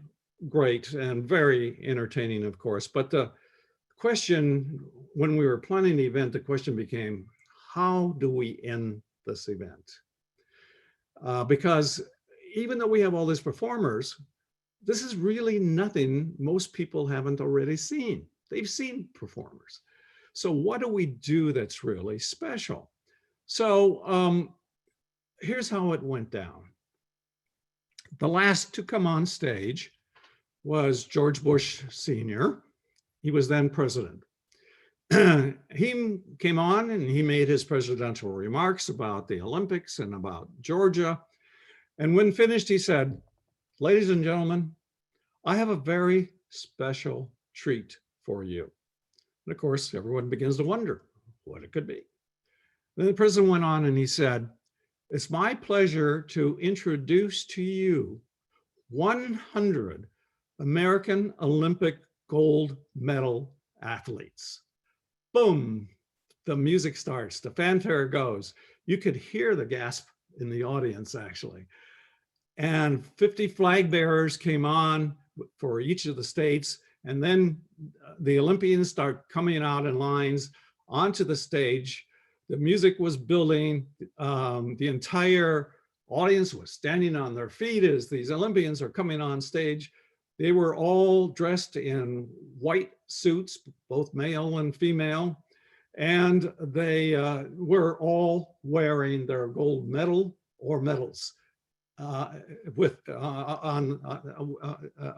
great and very entertaining, of course. But the question, when we were planning the event, the question became, how do we end this event? Because even though we have all these performers, this is really nothing most people haven't already seen. They've seen performers. So what do we do that's really special? So here's how it went down. The last to come on stage was George Bush Sr. He was then president. He came on and he made his presidential remarks about the Olympics and about Georgia. And when finished, he said, "Ladies and gentlemen, I have a very special treat for you." And of course, everyone begins to wonder what it could be. Then the president went on and he said, "It's my pleasure to introduce to you 100 American Olympic gold medal athletes." Boom, the music starts, the fanfare goes. You could hear the gasp in the audience, actually. And 50 flag bearers came on for each of the states. And then the Olympians start coming out in lines onto the stage. The music was building. The entire audience was standing on their feet as these Olympians are coming on stage. They were all dressed in white suits, both male and female, and they were all wearing their gold medal or medals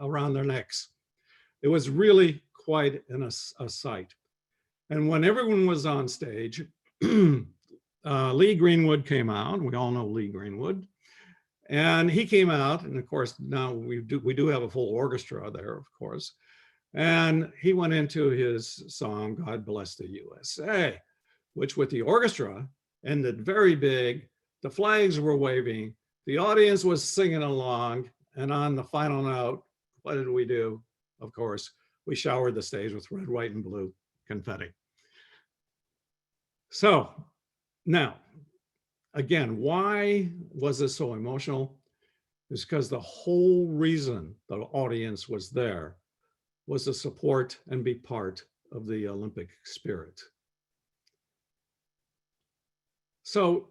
around their necks. It was really quite a sight. And when everyone was on stage, Lee Greenwood came out. We all know Lee Greenwood. And he came out, and of course, now we do have a full orchestra there, of course. And he went into his song, "God Bless the USA," which with the orchestra ended very big. The flags were waving. The audience was singing along. And on the final note, what did we do? Of course, we showered the stage with red, white, and blue confetti. So now, again, why was this so emotional? It's because the whole reason the audience was there was to support and be part of the Olympic spirit. So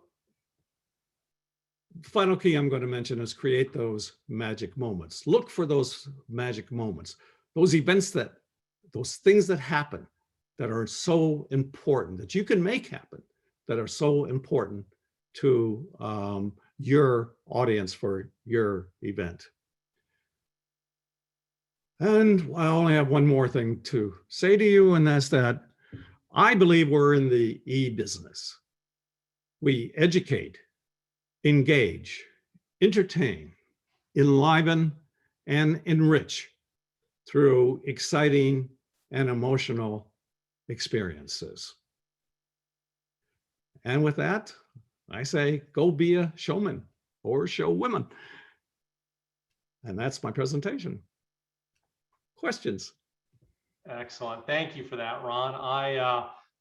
final key I'm going to mention is create those magic moments. Look for those magic moments, those events those things that happen that are so important that you can make happen, that are so important to your audience for your event. And I only have one more thing to say to you, and that's that I believe we're in the e-business. We educate, engage, entertain, enliven, and enrich through exciting and emotional experiences. And with that, I say, go be a showman or showwoman. And that's my presentation. Questions? Excellent. Thank you for that, Ron.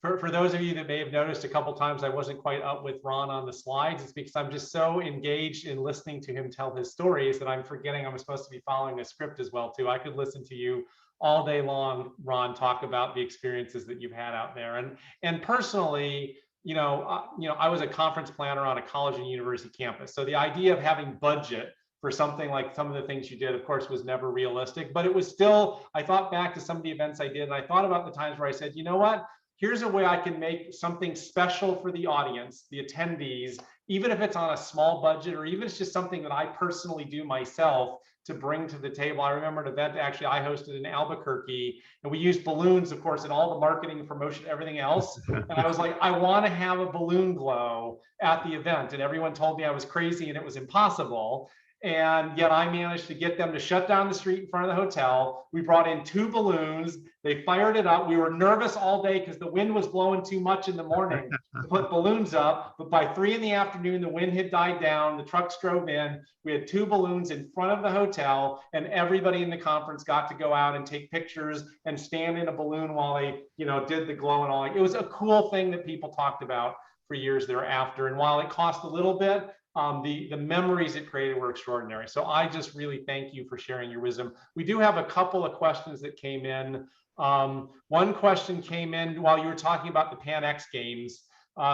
For those of you that may have noticed a couple times I wasn't quite up with Ron on the slides, it's because I'm just so engaged in listening to him tell his stories that I'm forgetting I'm supposed to be following a script as well too. I could listen to you all day long, Ron, talk about the experiences that you've had out there. And personally, I was a conference planner on a college and university campus. So the idea of having budget for something like some of the things you did, of course, was never realistic, but it was still, I thought back to some of the events I did, and I thought about the times where I said, you know what, here's a way I can make something special for the audience, the attendees, even if it's on a small budget, or even if it's just something that I personally do myself to bring to the table. I remember an event actually I hosted in Albuquerque, and we used balloons, of course, in all the marketing, promotion, everything else. And I was like, I want to have a balloon glow at the event. And everyone told me I was crazy and it was impossible. And yet I managed to get them to shut down the street in front of the hotel. We brought in 2 balloons. They fired it up. We were nervous all day because the wind was blowing too much in the morning to put balloons up. But by 3 in the afternoon, the wind had died down. The trucks drove in. We had 2 balloons in front of the hotel, and everybody in the conference got to go out and take pictures and stand in a balloon while they, did the glow and all. It was a cool thing that people talked about for years thereafter. And while it cost a little bit, the memories it created were extraordinary. So I just really thank you for sharing your wisdom. We do have a couple of questions that came in. One question came in while you were talking about the Pan X Games.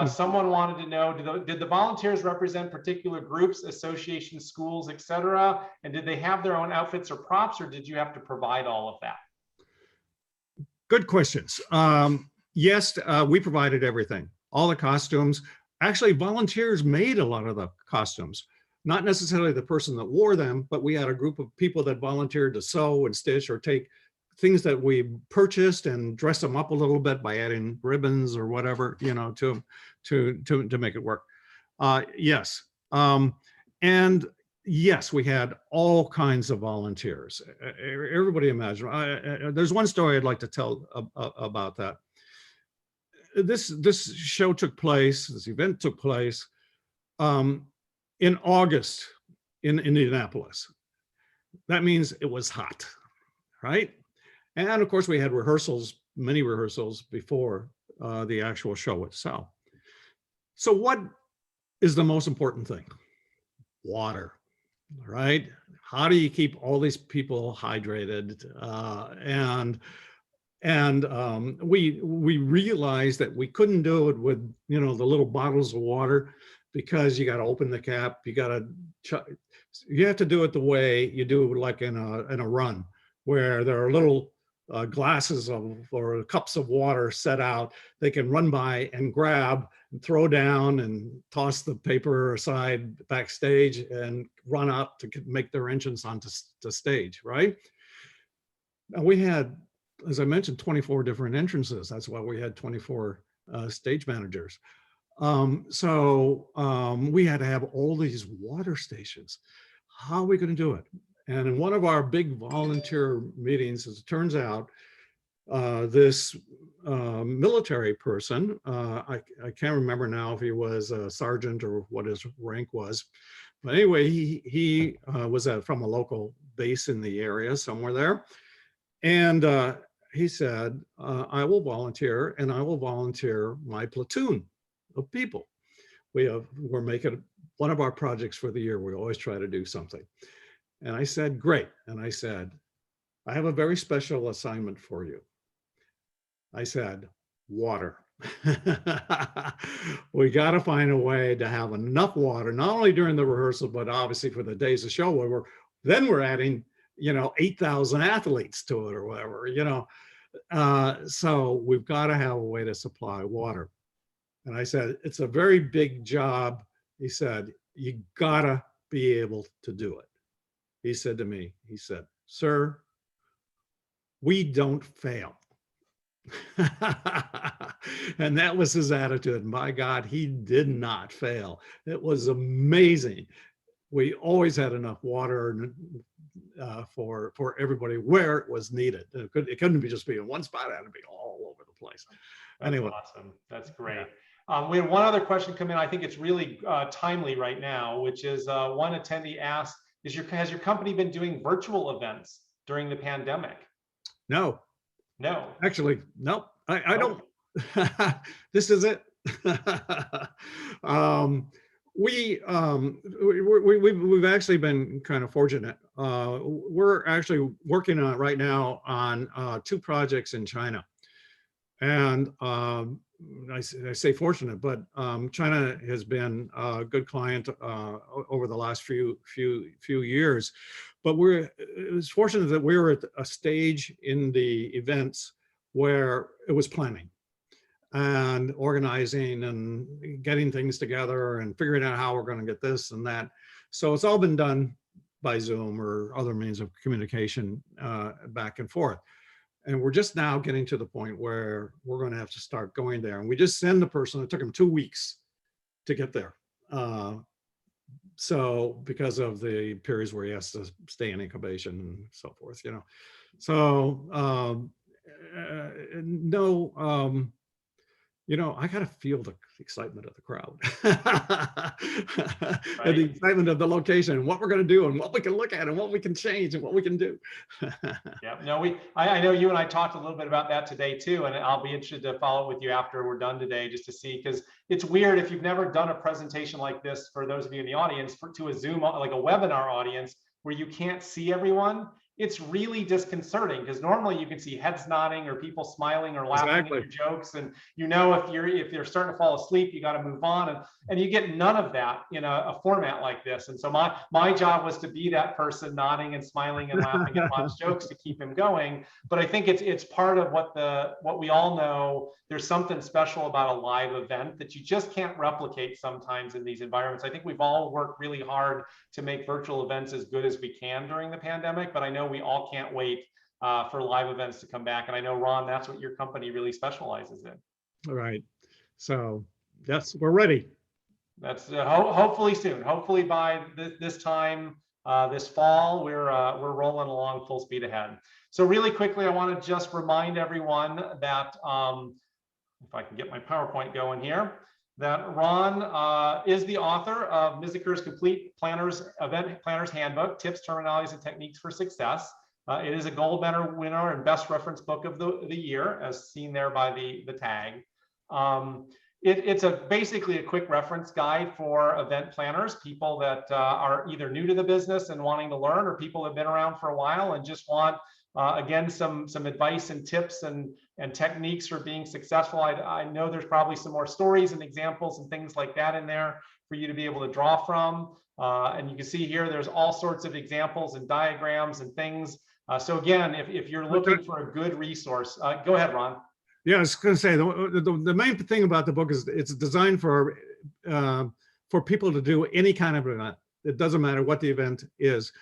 Someone wanted to know, did the volunteers represent particular groups, associations, schools, etc.? And did they have their own outfits or props, or did you have to provide all of that? Good questions. Yes, we provided everything, all the costumes. Actually, volunteers made a lot of the costumes, not necessarily the person that wore them, but we had a group of people that volunteered to sew and stitch or take things that we purchased and dress them up a little bit by adding ribbons or whatever, to make it work. Yes. And yes, we had all kinds of volunteers. Everybody imagine. There's one story I'd like to tell about that. This show took place, this event took place in August in Indianapolis. That means it was hot, right? And of course we had rehearsals, many rehearsals before the actual show itself. So what is the most important thing? Water, right? How do you keep all these people hydrated? And we realized that we couldn't do it with, the little bottles of water, because you got to open the cap. You have to do it the way you do it, like in a run, where there are little glasses or cups of water set out. They can run by and grab and throw down and toss the paper aside backstage and run up to make their entrance onto stage, right? And we had, as I mentioned, 24 different entrances. That's why we had 24 stage managers. So we had to have all these water stations. How are we going to do it? And in one of our big volunteer meetings, as it turns out, this military person, I can't remember now if he was a sergeant or what his rank was, but anyway, he was from a local base in the area somewhere there. And he said, I will volunteer, and I will volunteer my platoon of people. We're making one of our projects for the year. We always try to do something. And I said, great. And I said, I have a very special assignment for you. I said, water. We got to find a way to have enough water, not only during the rehearsal, but obviously for the days of show where we're adding, 8,000 athletes to it or whatever, so we've got to have a way to supply water. And I said, it's a very big job. He said, you gotta be able to do it. He said to me, he said, sir, we don't fail. And that was his attitude. My God, he did not fail. It was amazing. We always had enough water for everybody where it was needed. It couldn't be just be in one spot. It had to be all over the place. That's anyway, awesome. That's great. We had one other question come in. I think it's really timely right now, which is one attendee asked, has your company been doing virtual events during the pandemic? No. No. Actually, no. I don't. This is it. We've actually been kind of fortunate. We're actually working on right now on 2 projects in China. And I say fortunate, but China has been a good client over the last few years. But it was fortunate that we were at a stage in the events where it was planning and organizing and getting things together and figuring out how we're going to get this and that. So it's all been done by Zoom or other means of communication back and forth. And we're just now getting to the point where we're going to have to start going there. And we just send the person, it took him 2 weeks to get there. So because of the periods where he has to stay in incubation and so forth, So no, I got to feel the excitement of the crowd, Right. and the excitement of the location, and what we're going to do, and what we can look at, and what we can change, and what we can do. Yeah, no, I know you and I talked a little bit about that today too, and I'll be interested to follow up with you after we're done today, just to see, because it's weird if you've never done a presentation like this, for those of you in the audience, to a Zoom, like a webinar audience, where you can't see everyone. It's really disconcerting, because normally you can see heads nodding or people smiling or laughing Exactly. at your jokes, and if you're starting to fall asleep, you got to move on, and you get none of that in a format like this. And so my job was to be that person nodding and smiling and laughing at Ron's jokes to keep him going. But I think it's part of what we all know. There's something special about a live event that you just can't replicate sometimes in these environments. I think we've all worked really hard to make virtual events as good as we can during the pandemic, but I know we all can't wait for live events to come back. And I know, Ron, that's what your company really specializes in. All right. So yes, we're ready. That's hopefully soon. Hopefully by this time, this fall, we're rolling along full speed ahead. So really quickly, I want to just remind everyone that if I can get my PowerPoint going here, that Ron is the author of Miziker's Complete Event Planner's Handbook, Tips, Terminologies, and Techniques for Success. It is a gold medal winner and best reference book of the year, as seen there by the tag. It's basically a quick reference guide for event planners, people that are either new to the business and wanting to learn, or people that have been around for a while and just want, again, some advice and tips and techniques for being successful. I know there's probably some more stories and examples and things like that in there for you to be able to draw from. And you can see here, there's all sorts of examples and diagrams and things. So again, if you're looking for a good resource, go ahead, Ron. Yeah, I was going to say the main thing about the book is it's designed for people to do any kind of event. It doesn't matter what the event is,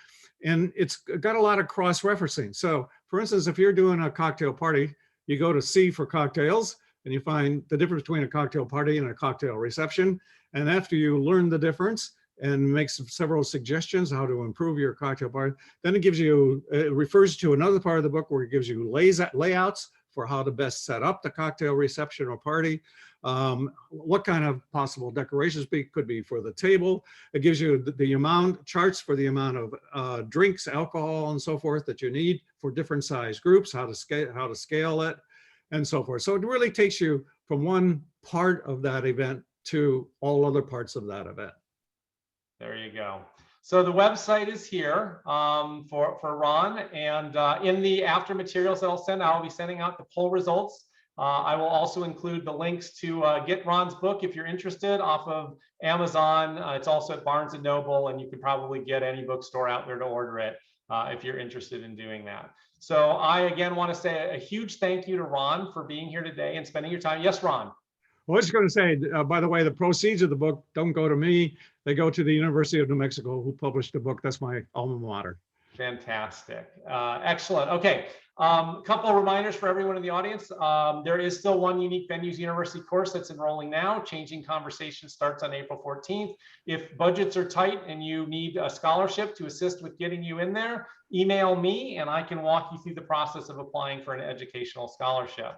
and it's got a lot of cross-referencing. So, for instance, if you're doing a cocktail party, you go to C for cocktails, and you find the difference between a cocktail party and a cocktail reception. And after you learn the difference and make several suggestions how to improve your cocktail party, then it refers to another part of the book where it gives you layouts for how to best set up the cocktail reception or party, what kind of possible decorations could be for the table. It gives you the charts for the amount of drinks, alcohol, and so forth that you need for different size groups, how to scale it, and so forth. So it really takes you from one part of that event to all other parts of that event. There you go. So the website is here for Ron, and in the after materials that I'll send out, I'll be sending out the poll results I will also include the links to get Ron's book if you're interested off of Amazon. It's also at Barnes & Noble, and you can probably get any bookstore out there to order it if you're interested in doing that. So I, again, want to say a huge thank you to Ron for being here today and spending your time. Yes, Ron. Well, I was just going to say, by the way, the proceeds of the book don't go to me. They go to the University of New Mexico, who published the book. That's my alma mater. Fantastic. Excellent. Okay. A couple of reminders for everyone in the audience. There is still one Unique Venues University course that's enrolling now. Changing Conversation starts on April 14th. If budgets are tight and you need a scholarship to assist with getting you in there, email me and I can walk you through the process of applying for an educational scholarship.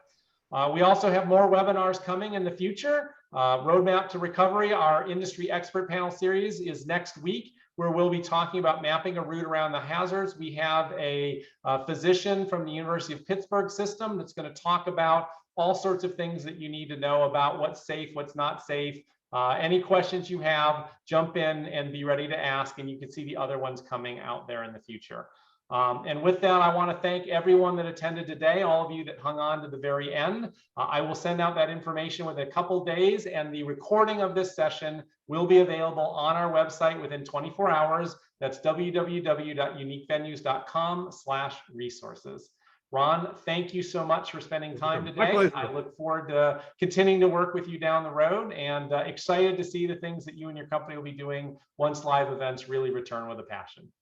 We also have more webinars coming in the future. Roadmap to Recovery, our industry expert panel series, is next week, where we'll be talking about mapping a route around the hazards. We have a physician from the University of Pittsburgh system that's going to talk about all sorts of things that you need to know about what's safe, what's not safe. Any questions you have, jump in and be ready to ask, and you can see the other ones coming out there in the future. And with that, I want to thank everyone that attended today, all of you that hung on to the very end. I will send out that information within a couple days, and the recording of this session will be available on our website within 24 hours. That's www.uniquevenues.com/resources. Ron, thank you so much for spending time today. I look forward to continuing to work with you down the road, and excited to see the things that you and your company will be doing once live events really return with a passion.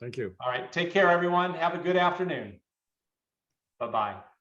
Thank you. All right. Take care, everyone. Have a good afternoon. Bye-bye.